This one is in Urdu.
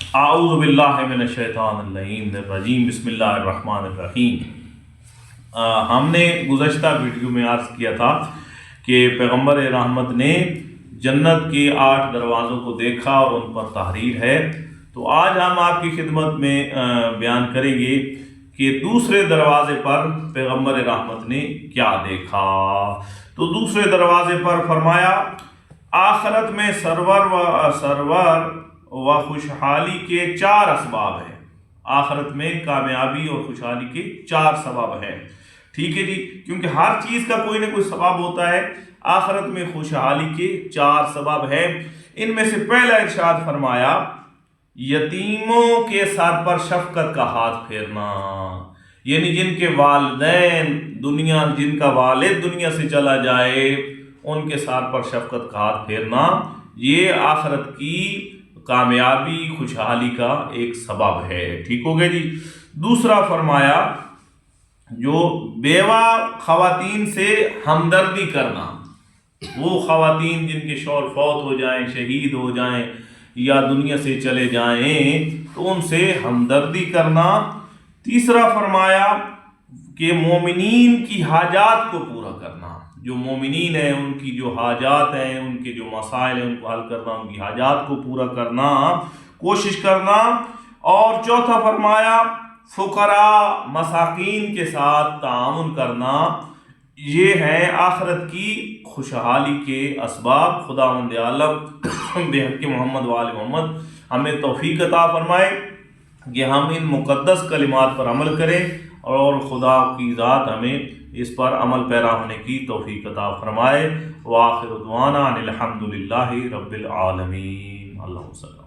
اعوذ باللہ من الشیطان الرجیم بسم اللہ الرحمن الرحیم۔ ہم نے گزشتہ ویڈیو میں عرض کیا تھا کہ پیغمبر رحمت نے جنت کے 8 دروازوں کو دیکھا اور ان پر تحریر ہے۔ تو آج ہم آپ کی خدمت میں بیان کریں گے کہ دوسرے دروازے پر پیغمبر رحمت نے کیا دیکھا۔ تو دوسرے دروازے پر فرمایا آخرت میں سرور و خوشحالی کے 4 اسباب ہیں۔ آخرت میں کامیابی اور خوشحالی کے 4 سبب ہیں، ٹھیک ہے جی، کیونکہ ہر چیز کا کوئی نہ کوئی سبب ہوتا ہے۔ آخرت میں خوشحالی کے 4 سبب ہیں۔ ان میں سے پہلا ارشاد فرمایا یتیموں کے سر پر شفقت کا ہاتھ پھیرنا، یعنی جن کے والدین جن کا والد دنیا سے چلا جائے ان کے سر پر شفقت کا ہاتھ پھیرنا، یہ آخرت کی کامیابی خوشحالی کا ایک سبب ہے، ٹھیک ہو گیا جی۔ دوسرا فرمایا جو بیوہ خواتین سے ہمدردی کرنا، وہ خواتین جن کے شوہر فوت ہو جائیں، شہید ہو جائیں یا دنیا سے چلے جائیں تو ان سے ہمدردی کرنا۔ تیسرا فرمایا کہ مومنین کی حاجات کو پورا کرنا، جو مومنین ہیں ان کی جو حاجات ہیں، ان کے جو مسائل ہیں ان کو حل کرنا، ان کی حاجات کو پورا کرنا، کوشش کرنا۔ اور چوتھا فرمایا فقراء مساکین کے ساتھ تعاون کرنا۔ یہ ہیں آخرت کی خوشحالی کے اسباب۔ خداوند عالم بحق محمد و آل محمد ہمیں توفیق عطا فرمائے کہ ہم ان مقدس کلمات پر عمل کریں اور خدا کی ذات ہمیں اس پر عمل پیرا ہونے کی توفیق عطا فرمائے۔ وآخر دعوانا ان الحمد للہ رب العالمین۔ اللہ